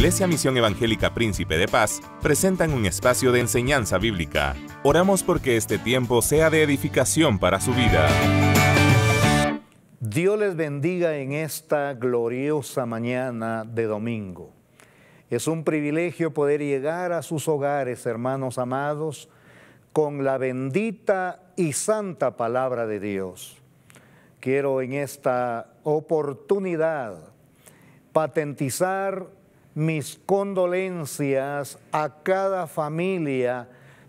Iglesia Misión Evangélica Príncipe de Paz presentan un espacio de enseñanza bíblica. Oramos porque este tiempo sea de edificación para su vida. Dios les bendiga en esta gloriosa mañana de domingo. Es un privilegio poder llegar a sus hogares, hermanos amados, con la bendita y santa palabra de Dios. Quiero en esta oportunidad patentizar mis condolencias a cada familia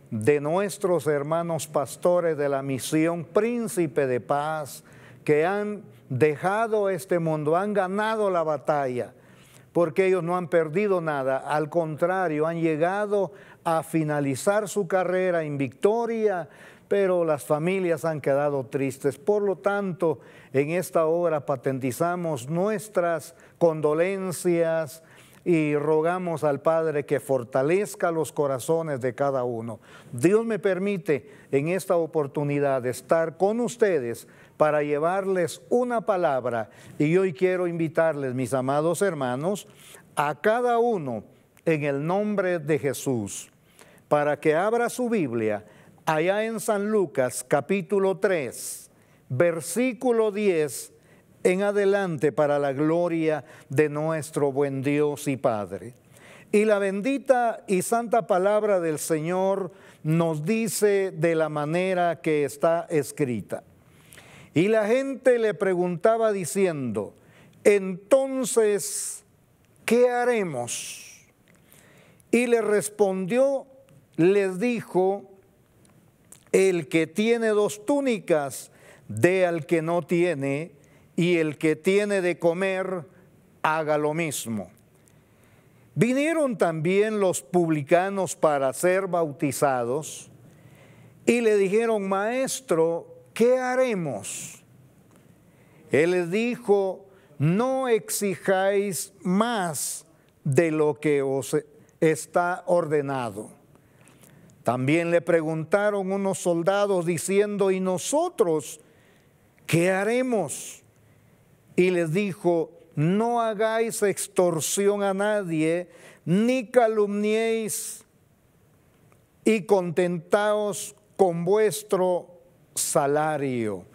de nuestros hermanos pastores de la Misión Príncipe de Paz que han dejado este mundo, han ganado la batalla, porque ellos no han perdido nada, al contrario, han llegado a finalizar su carrera en victoria, pero las familias han quedado tristes. Por lo tanto, en esta hora patentizamos nuestras condolencias y rogamos al Padre que fortalezca los corazones de cada uno. Dios me permite en esta oportunidad estar con ustedes para llevarles una palabra, y hoy quiero invitarles, mis amados hermanos, a cada uno en el nombre de Jesús, para que abra su Biblia allá en San Lucas capítulo 3, versículo 10 en adelante, para la gloria de nuestro buen Dios y Padre. Y la bendita y santa palabra del Señor nos dice de la manera que está escrita. Y la gente le preguntaba diciendo: entonces, ¿qué haremos? Y le respondió, les dijo: el que tiene 2 túnicas, dé al que no tiene, y el que tiene de comer, haga lo mismo. Vinieron también los publicanos para ser bautizados, y le dijeron: maestro, ¿qué haremos? Él les dijo: no exijáis más de lo que os está ordenado. También le preguntaron unos soldados diciendo: ¿y nosotros qué haremos? Y les dijo: no hagáis extorsión a nadie, ni calumniéis, y contentaos con vuestro salario.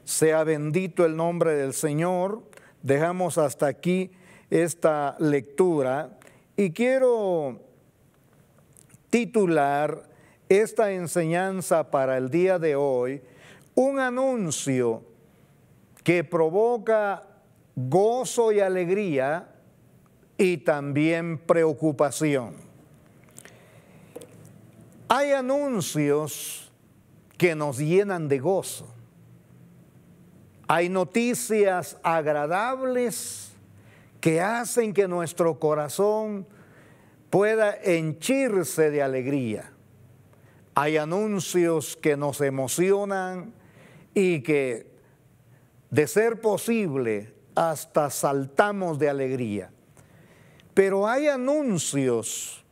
Sea bendito el nombre del Señor. Dejamos hasta aquí esta lectura y quiero titular esta enseñanza para el día de hoy: un anuncio que provoca gozo y alegría y también preocupación. Hay anuncios que nos llenan de gozo. Hay noticias agradables que hacen que nuestro corazón pueda henchirse de alegría. Hay anuncios que nos emocionan y que, de ser posible, hasta saltamos de alegría. Pero hay anuncios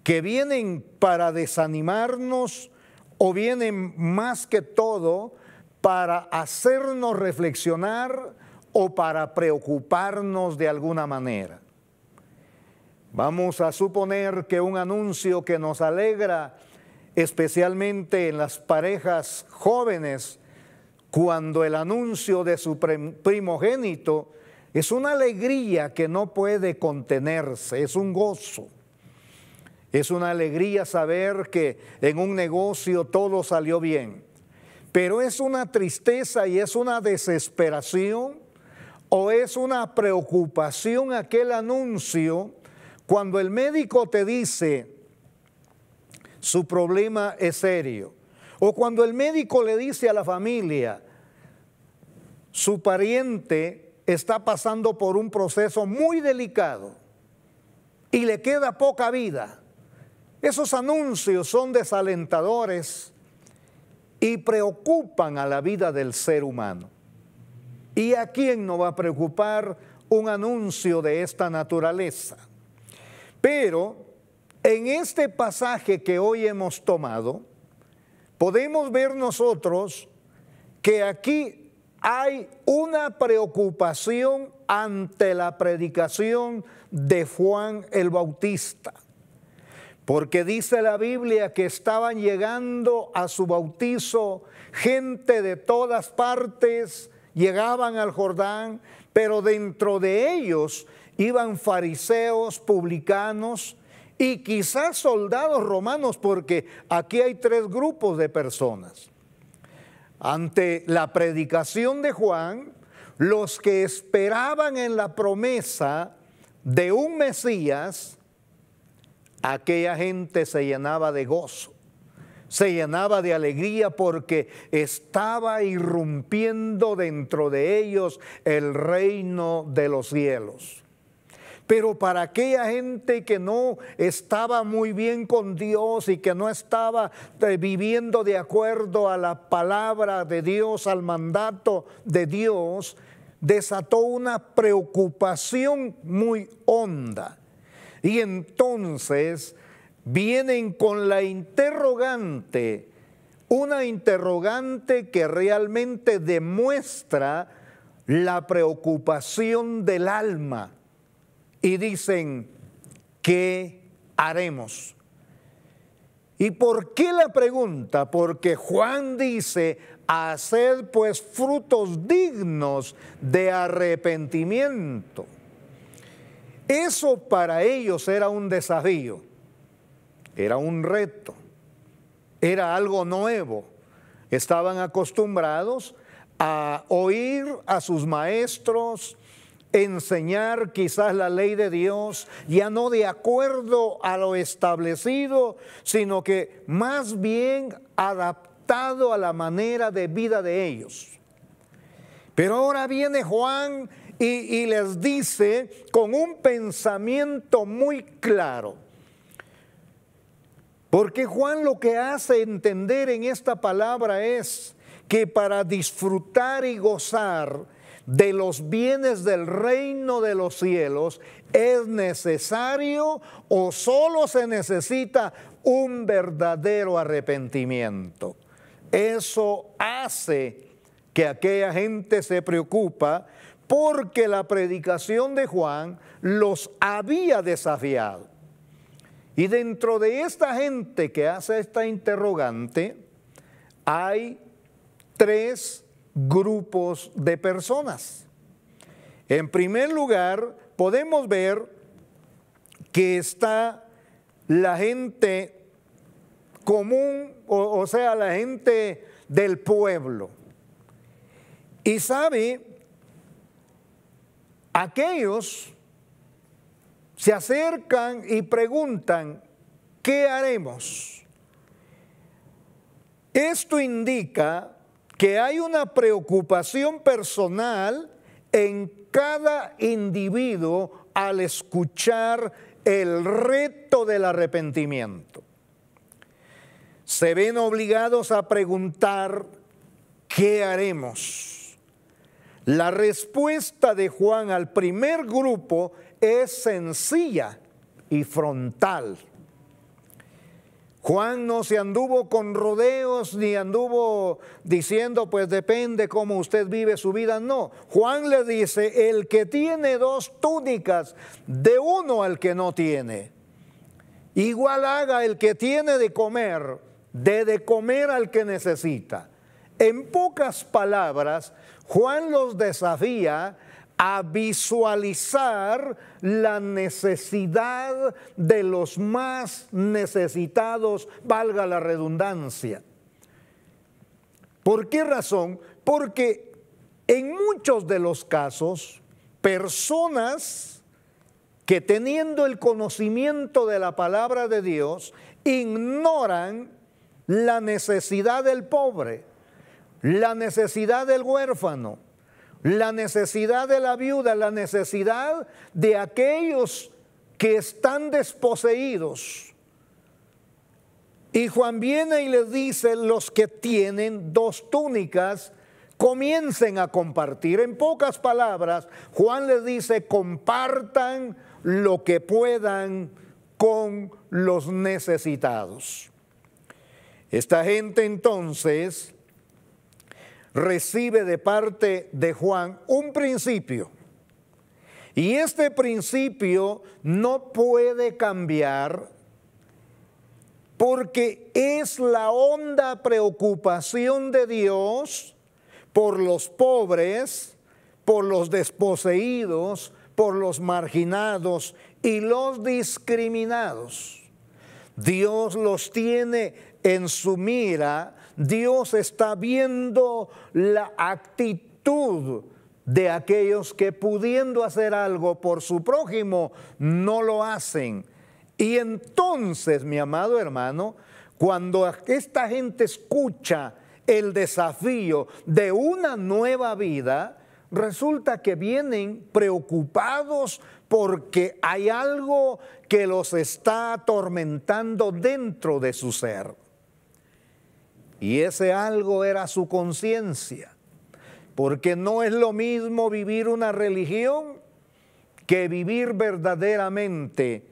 que vienen para desanimarnos o vienen más que todo para hacernos reflexionar o para preocuparnos de alguna manera. Vamos a suponer que un anuncio que nos alegra, especialmente en las parejas jóvenes, cuando el anuncio de su primogénito, es una alegría que no puede contenerse, es un gozo. Es una alegría saber que en un negocio todo salió bien, pero es una tristeza y es una desesperación o es una preocupación aquel anuncio cuando el médico te dice su problema es serio, o cuando el médico le dice a la familia su pariente está pasando por un proceso muy delicado y le queda poca vida. Esos anuncios son desalentadores y preocupan a la vida del ser humano. ¿Y a quién no va a preocupar un anuncio de esta naturaleza? Pero en este pasaje que hoy hemos tomado, podemos ver nosotros que aquí hay una preocupación ante la predicación de Juan el Bautista. Porque dice la Biblia que estaban llegando a su bautizo gente de todas partes, llegaban al Jordán, pero dentro de ellos iban fariseos, publicanos y quizás soldados romanos, porque aquí hay tres grupos de personas. Ante la predicación de Juan, los que esperaban en la promesa de un Mesías, aquella gente se llenaba de gozo, se llenaba de alegría porque estaba irrumpiendo dentro de ellos el reino de los cielos. Pero para aquella gente que no estaba muy bien con Dios y que no estaba viviendo de acuerdo a la palabra de Dios, al mandato de Dios, desató una preocupación muy honda. Y entonces vienen con la interrogante, una interrogante que realmente demuestra la preocupación del alma. Y dicen, ¿qué haremos? ¿Y por qué la pregunta? Porque Juan dice, haced pues frutos dignos de arrepentimiento. Eso para ellos era un desafío, era un reto, era algo nuevo. Estaban acostumbrados a oír a sus maestros enseñar quizás la ley de Dios, ya no de acuerdo a lo establecido, sino que más bien adaptado a la manera de vida de ellos. Pero ahora viene Juan y les dice con un pensamiento muy claro, porque Juan lo que hace entender en esta palabra es que para disfrutar y gozar de los bienes del reino de los cielos es necesario o solo se necesita un verdadero arrepentimiento. Eso hace que aquella gente se preocupa porque la predicación de Juan los había desafiado. Y dentro de esta gente que hace esta interrogante hay tres grupos de personas. En primer lugar, podemos ver que está la gente común, o sea, la gente del pueblo. Y sabe, aquellos se acercan y preguntan, ¿qué haremos? Esto indica que hay una preocupación personal en cada individuo al escuchar el reto del arrepentimiento. Se ven obligados a preguntar, ¿qué haremos? La respuesta de Juan al primer grupo es sencilla y frontal. Juan no se anduvo con rodeos ni anduvo diciendo, pues depende cómo usted vive su vida. No, Juan le dice, el que tiene dos túnicas, de uno al que no tiene. Igual haga el que tiene de comer, de comer al que necesita. En pocas palabras, Juan los desafía a visualizar la necesidad de los más necesitados, valga la redundancia. ¿Por qué razón? Porque en muchos de los casos, personas que teniendo el conocimiento de la palabra de Dios, ignoran la necesidad del pobre, la necesidad del huérfano, la necesidad de la viuda, la necesidad de aquellos que están desposeídos. Y Juan viene y les dice, los que tienen dos túnicas, comiencen a compartir. En pocas palabras, Juan les dice, compartan lo que puedan con los necesitados. Esta gente entonces recibe de parte de Juan un principio. Y este principio no puede cambiar porque es la honda preocupación de Dios por los pobres, por los desposeídos, por los marginados y los discriminados. Dios los tiene en su mira. Dios está viendo la actitud de aquellos que, pudiendo hacer algo por su prójimo, no lo hacen. Y entonces, mi amado hermano, cuando esta gente escucha el desafío de una nueva vida, resulta que vienen preocupados porque hay algo que los está atormentando dentro de su ser. Y ese algo era su conciencia, porque no es lo mismo vivir una religión que vivir verdaderamente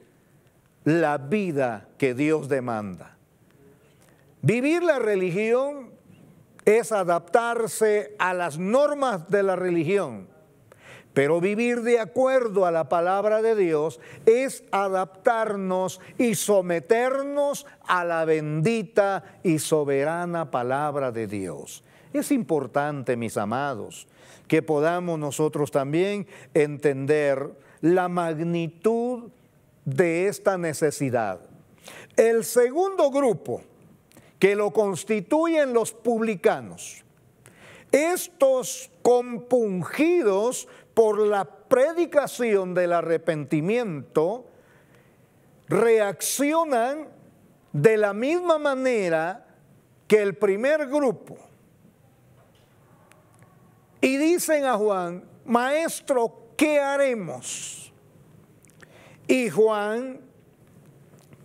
la vida que Dios demanda. Vivir la religión es adaptarse a las normas de la religión, pero vivir de acuerdo a la palabra de Dios es adaptarnos y someternos a la bendita y soberana palabra de Dios. Es importante, mis amados, que podamos nosotros también entender la magnitud de esta necesidad. El segundo grupo, que lo constituyen los publicanos, estos compungidos por la predicación del arrepentimiento, reaccionan de la misma manera que el primer grupo y dicen a Juan: Maestro, ¿qué haremos? Y Juan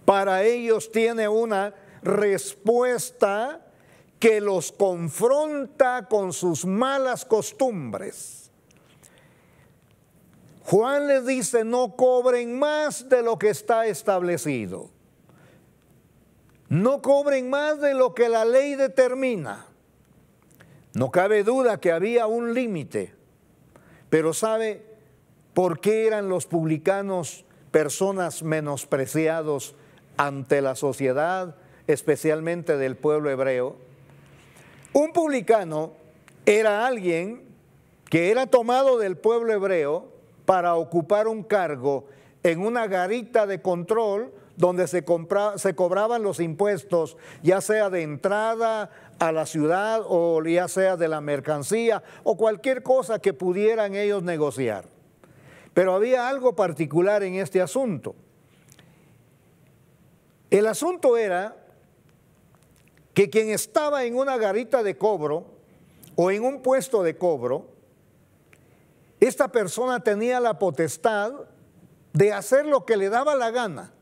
para ellos tiene una respuesta que los confronta con sus malas costumbres. Juan les dice: no cobren más de lo que está establecido. No cobren más de lo que la ley determina. No cabe duda que había un límite, pero ¿sabe por qué eran los publicanos personas menospreciados ante la sociedad, especialmente del pueblo hebreo? Un publicano era alguien que era tomado del pueblo hebreo para ocupar un cargo en una garita de control donde se cobraban los impuestos, ya sea de entrada a la ciudad o ya sea de la mercancía o cualquier cosa que pudieran ellos negociar. Pero había algo particular en este asunto. El asunto era que quien estaba en una garita de cobro o en un puesto de cobro, esta persona tenía la potestad de hacer lo que le daba la gana,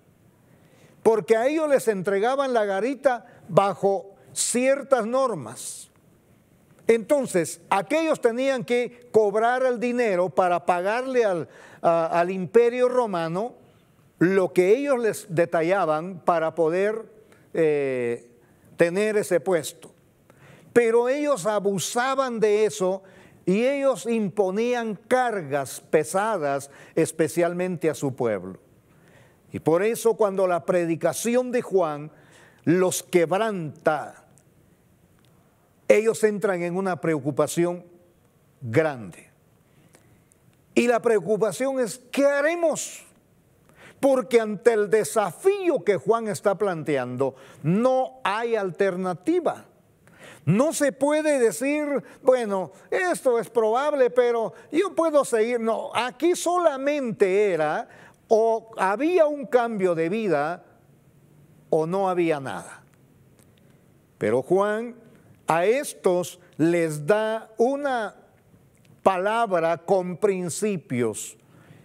porque a ellos les entregaban la garita bajo ciertas normas. Entonces, aquellos tenían que cobrar el dinero para pagarle al imperio romano lo que ellos les detallaban para poder tener ese puesto. Pero ellos abusaban de eso y ellos imponían cargas pesadas, especialmente a su pueblo. Y por eso cuando la predicación de Juan los quebranta, ellos entran en una preocupación grande. Y la preocupación es: ¿qué haremos? Porque ante el desafío que Juan está planteando, no hay alternativa. No se puede decir, bueno, esto es probable, pero yo puedo seguir. No, aquí solamente era o había un cambio de vida o no había nada. Pero Juan a estos les da una palabra con principios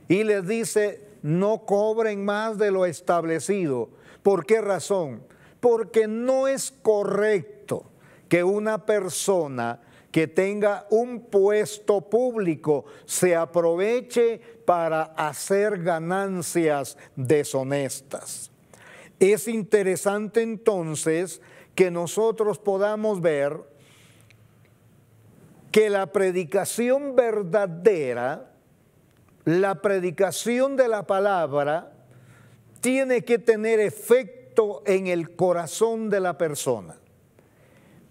y les dice: no cobren más de lo establecido. ¿Por qué razón? Porque no es correcto que una persona que tenga un puesto público se aproveche para hacer ganancias deshonestas. Es interesante entonces que nosotros podamos ver que la predicación verdadera, la predicación de la palabra, tiene que tener efecto en el corazón de la persona.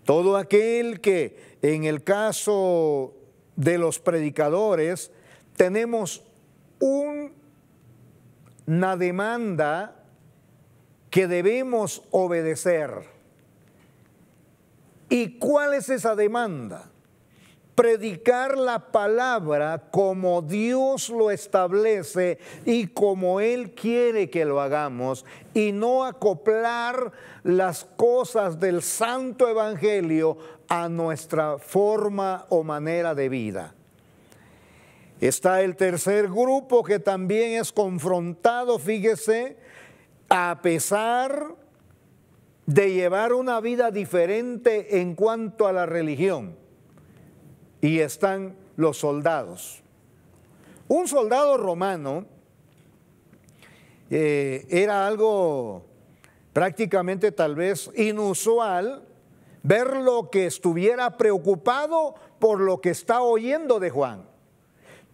Todo aquel que, en el caso de los predicadores, tenemos una demanda que debemos obedecer. ¿Y cuál es esa demanda? Predicar la palabra como Dios lo establece y como Él quiere que lo hagamos, y no acoplar las cosas del Santo Evangelio a nuestra forma o manera de vida. Está el tercer grupo que también es confrontado, fíjese, a pesar de llevar una vida diferente en cuanto a la religión. Y están los soldados. Un soldado romano era algo prácticamente tal vez inusual verlo que estuviera preocupado por lo que está oyendo de Juan.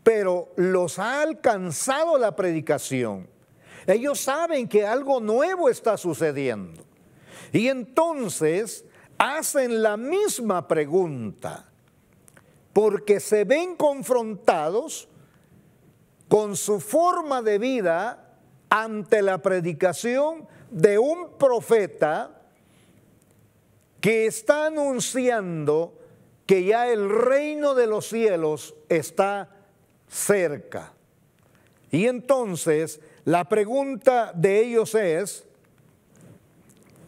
Pero los ha alcanzado la predicación. Ellos saben que algo nuevo está sucediendo. Y entonces hacen la misma pregunta, porque se ven confrontados con su forma de vida ante la predicación de un profeta que está anunciando que ya el reino de los cielos está cerca. Y entonces la pregunta de ellos es,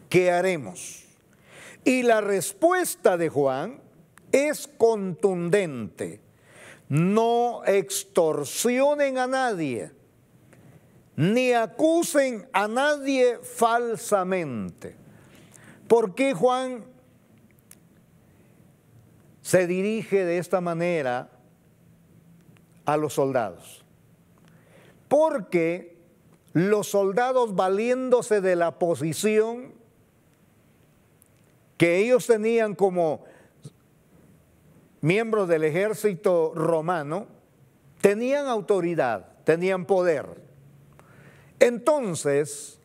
¿qué haremos? Y la respuesta de Juan es contundente: no extorsionen a nadie, ni acusen a nadie falsamente. ¿Por qué Juan se dirige de esta manera a los soldados? Porque los soldados, valiéndose de la posición que ellos tenían como miembros del ejército romano, tenían autoridad, tenían poder. Entonces,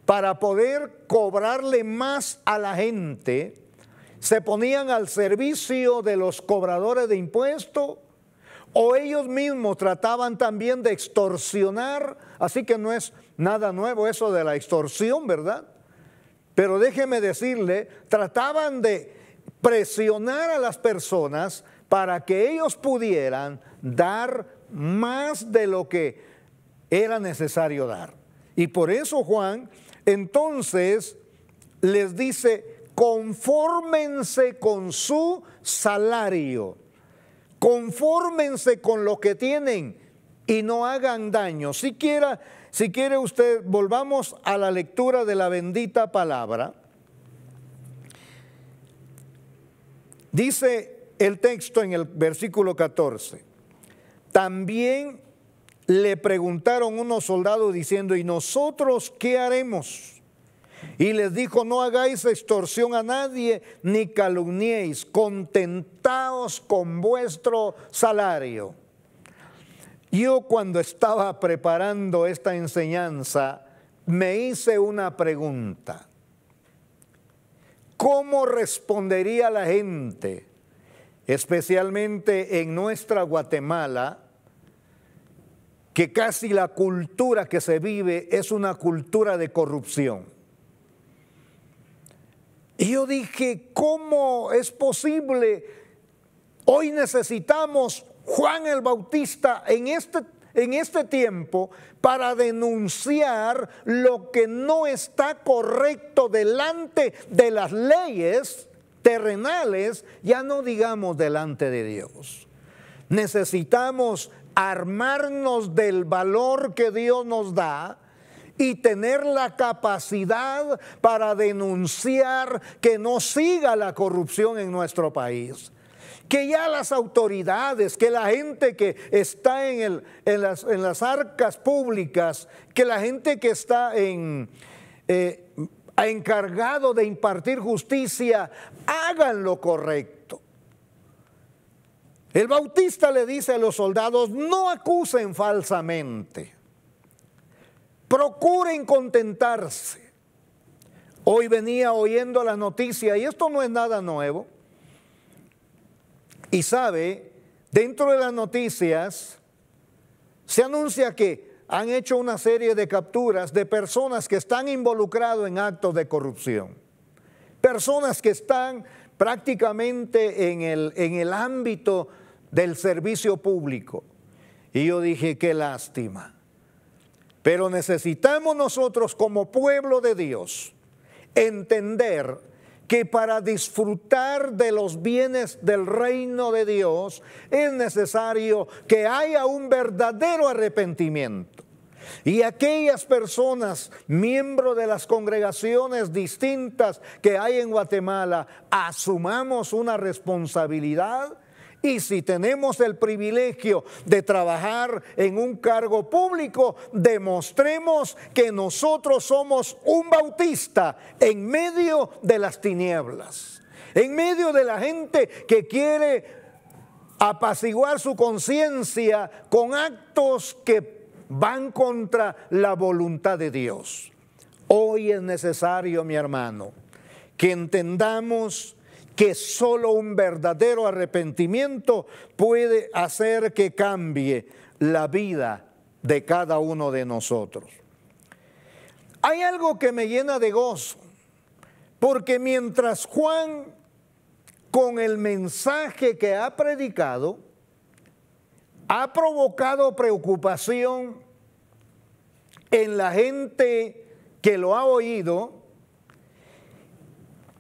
para poder cobrarle más a la gente, se ponían al servicio de los cobradores de impuestos, o ellos mismos trataban también de extorsionar. Así que no es nada nuevo eso de la extorsión, ¿verdad? Pero déjeme decirle, trataban de presionar a las personas para que ellos pudieran dar más de lo que era necesario dar. Y por eso Juan entonces les dice: confórmense con su salario, confórmense con lo que tienen y no hagan daño. Si quiere usted, volvamos a la lectura de la bendita palabra. Dice el texto en el versículo 14: también le preguntaron unos soldados diciendo: ¿y nosotros qué haremos? Y les dijo: no hagáis extorsión a nadie, ni calumniéis, contentaos con vuestro salario. Yo, cuando estaba preparando esta enseñanza, me hice una pregunta: ¿cómo respondería la gente, especialmente en nuestra Guatemala, que casi la cultura que se vive es una cultura de corrupción? Y yo dije, ¿cómo es posible? Hoy necesitamos Juan el Bautista en este tiempo para denunciar lo que no está correcto delante de las leyes terrenales, ya no digamos delante de Dios. Necesitamos armarnos del valor que Dios nos da y tener la capacidad para denunciar que no siga la corrupción en nuestro país. Que ya las autoridades, que la gente que está en las arcas públicas, que la gente que está encargado de impartir justicia, hagan lo correcto. El Bautista le dice a los soldados: no acusen falsamente, procuren contentarse. Hoy venía oyendo las noticias, y esto no es nada nuevo, y sabe, dentro de las noticias se anuncia que han hecho una serie de capturas de personas que están involucradas en actos de corrupción, personas que están prácticamente en el ámbito del servicio público. Y yo dije: qué lástima. Pero necesitamos nosotros, como pueblo de Dios, entender que para disfrutar de los bienes del reino de Dios es necesario que haya un verdadero arrepentimiento. Y aquellas personas, miembros de las congregaciones distintas que hay en Guatemala, asumamos una responsabilidad. Y si tenemos el privilegio de trabajar en un cargo público, demostremos que nosotros somos un Bautista en medio de las tinieblas, en medio de la gente que quiere apaciguar su conciencia con actos que van contra la voluntad de Dios. Hoy es necesario, mi hermano, que entendamos que solo un verdadero arrepentimiento puede hacer que cambie la vida de cada uno de nosotros. Hay algo que me llena de gozo, porque mientras Juan, con el mensaje que ha predicado, ha provocado preocupación en la gente que lo ha oído,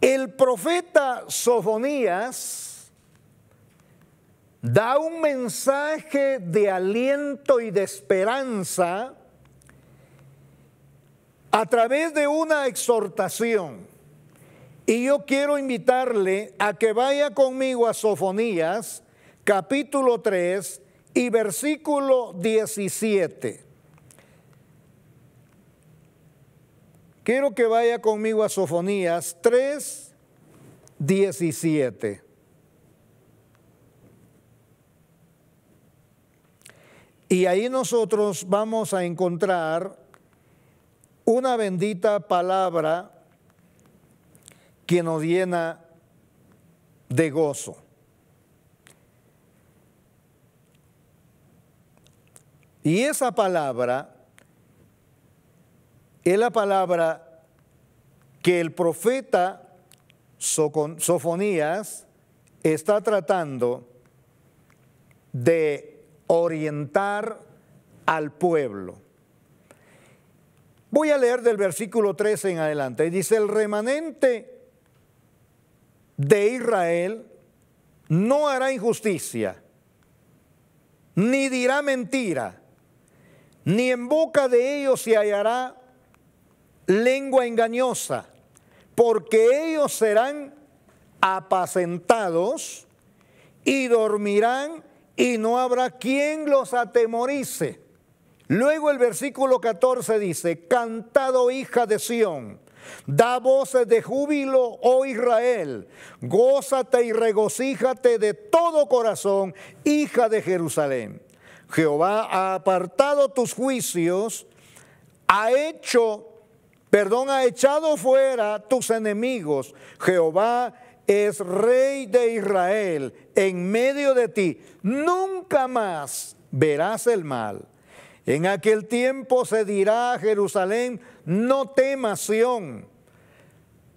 el profeta Sofonías da un mensaje de aliento y de esperanza a través de una exhortación. Y yo quiero invitarle a que vaya conmigo a Sofonías, capítulo 3 y versículo 17. Quiero que vaya conmigo a Sofonías 3, 17. Y ahí nosotros vamos a encontrar una bendita palabra que nos llena de gozo. Y esa palabra es la palabra que el profeta Sofonías está tratando de orientar al pueblo. Voy a leer del versículo 13 en adelante. Y dice: el remanente de Israel no hará injusticia, ni dirá mentira, ni en boca de ellos se hallará lengua engañosa, porque ellos serán apacentados y dormirán, y no habrá quien los atemorice. Luego el versículo 14 dice: cantad, oh hija de Sión, da voces de júbilo, oh Israel, gózate y regocíjate de todo corazón, hija de Jerusalén. Jehová ha apartado tus juicios, ha echado fuera tus enemigos. Jehová es Rey de Israel en medio de ti. Nunca más verás el mal. En aquel tiempo se dirá a Jerusalén: no temas, Sión,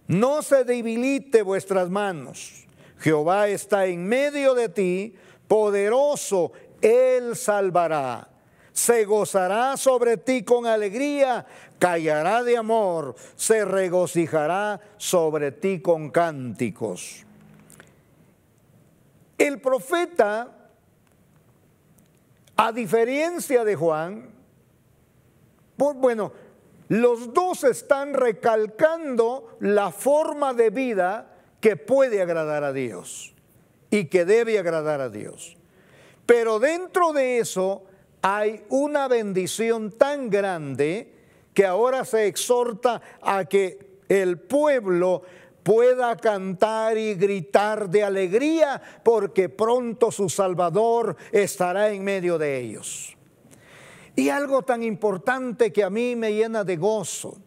no se debilite vuestras manos. Jehová está en medio de ti, poderoso, Él salvará. Se gozará sobre ti con alegría, callará de amor, se regocijará sobre ti con cánticos. El profeta, a diferencia de Juan, los dos están recalcando la forma de vida que puede agradar a Dios y que debe agradar a Dios. Pero dentro de eso hay una bendición tan grande que ahora se exhorta a que el pueblo pueda cantar y gritar de alegría, porque pronto su Salvador estará en medio de ellos. Y algo tan importante que a mí me llena de gozo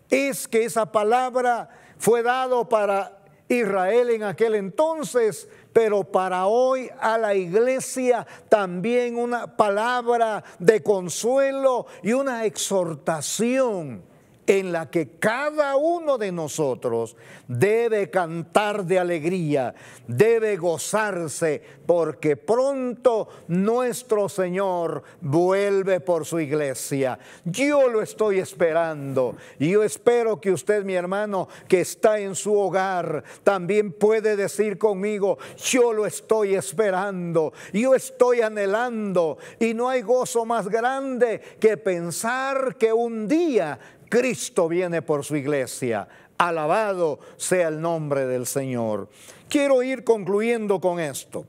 es que esa palabra fue dado para Israel en aquel entonces, pero para hoy a la iglesia también una palabra de consuelo y una exhortación en la que cada uno de nosotros debe cantar de alegría, debe gozarse, porque pronto nuestro Señor vuelve por su iglesia. Yo lo estoy esperando, y yo espero que usted, mi hermano, que está en su hogar, también puede decir conmigo: yo lo estoy esperando, yo estoy anhelando, y no hay gozo más grande que pensar que un día Cristo viene por su iglesia. Alabado sea el nombre del Señor. Quiero ir concluyendo con esto.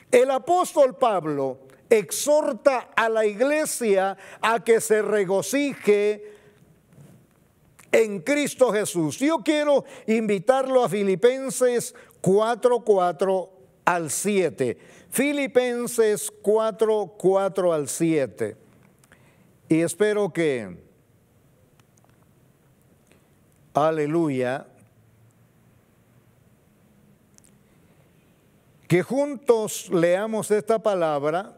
El apóstol Pablo exhorta a la iglesia a que se regocije en Cristo Jesús. Yo quiero invitarlo a Filipenses 4:4 al 7. Filipenses 4:4 al 7. Y espero que, aleluya, que juntos leamos esta palabra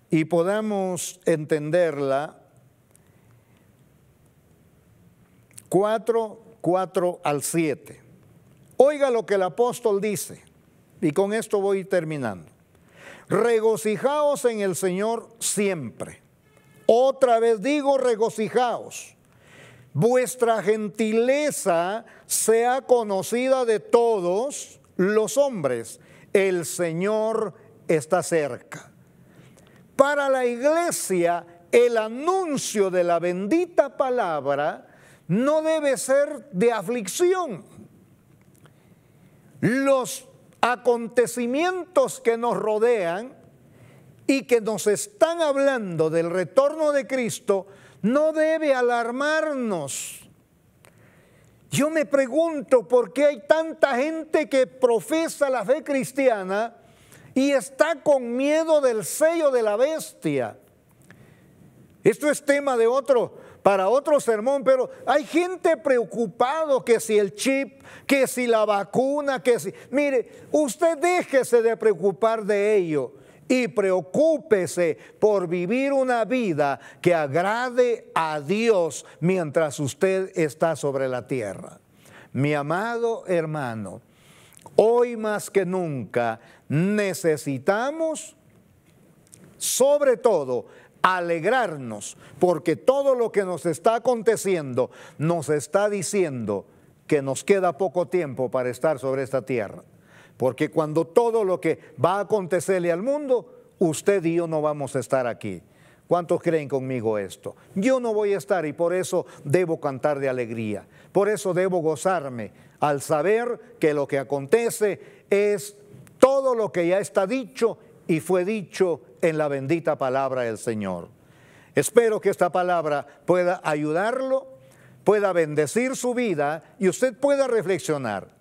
y podamos entenderla. 4:4 al 7. Oiga lo que el apóstol dice, y con esto voy terminando. Regocijaos en el Señor siempre. Otra vez digo, regocijaos. Vuestra gentileza sea conocida de todos los hombres. El Señor está cerca. Para la iglesia, el anuncio de la bendita palabra no debe ser de aflicción. Los acontecimientos que nos rodean y que nos están hablando del retorno de Cristo no debe alarmarnos. Yo me pregunto por qué hay tanta gente que profesa la fe cristiana y está con miedo del sello de la bestia. Esto es tema de para otro sermón, pero hay gente preocupado que si el chip, que si la vacuna, que si... Mire, usted déjese de preocupar de ello y preocúpese por vivir una vida que agrade a Dios mientras usted está sobre la tierra. Mi amado hermano, hoy más que nunca necesitamos, sobre todo, alegrarnos, porque todo lo que nos está aconteciendo nos está diciendo que nos queda poco tiempo para estar sobre esta tierra. Porque cuando todo lo que va a acontecerle al mundo, usted y yo no vamos a estar aquí. ¿Cuántos creen conmigo esto? Yo no voy a estar, y por eso debo cantar de alegría. Por eso debo gozarme al saber que lo que acontece es todo lo que ya está dicho y fue dicho en la bendita palabra del Señor. Espero que esta palabra pueda ayudarlo, pueda bendecir su vida y usted pueda reflexionar.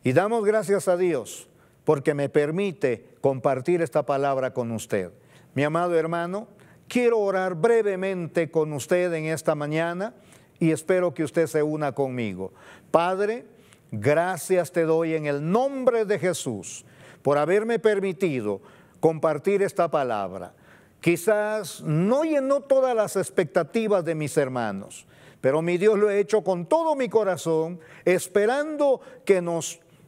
Y damos gracias a Dios porque me permite compartir esta palabra con usted. Mi amado hermano, quiero orar brevemente con usted en esta mañana y espero que usted se una conmigo. Padre, gracias te doy en el nombre de Jesús por haberme permitido compartir esta palabra. Quizás no llenó todas las expectativas de mis hermanos, pero mi Dios lo he hecho con todo mi corazón, esperando que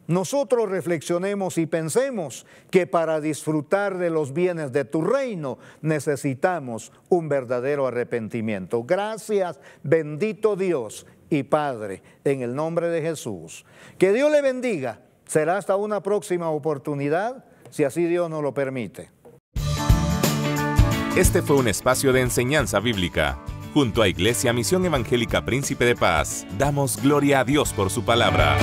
nosotros reflexionemos y pensemos que para disfrutar de los bienes de tu reino necesitamos un verdadero arrepentimiento. Gracias, bendito Dios y Padre, en el nombre de Jesús. Que Dios le bendiga. Será hasta una próxima oportunidad, si así Dios nos lo permite. Este fue un espacio de enseñanza bíblica. Junto a Iglesia Misión Evangélica Príncipe de Paz, damos gloria a Dios por su palabra.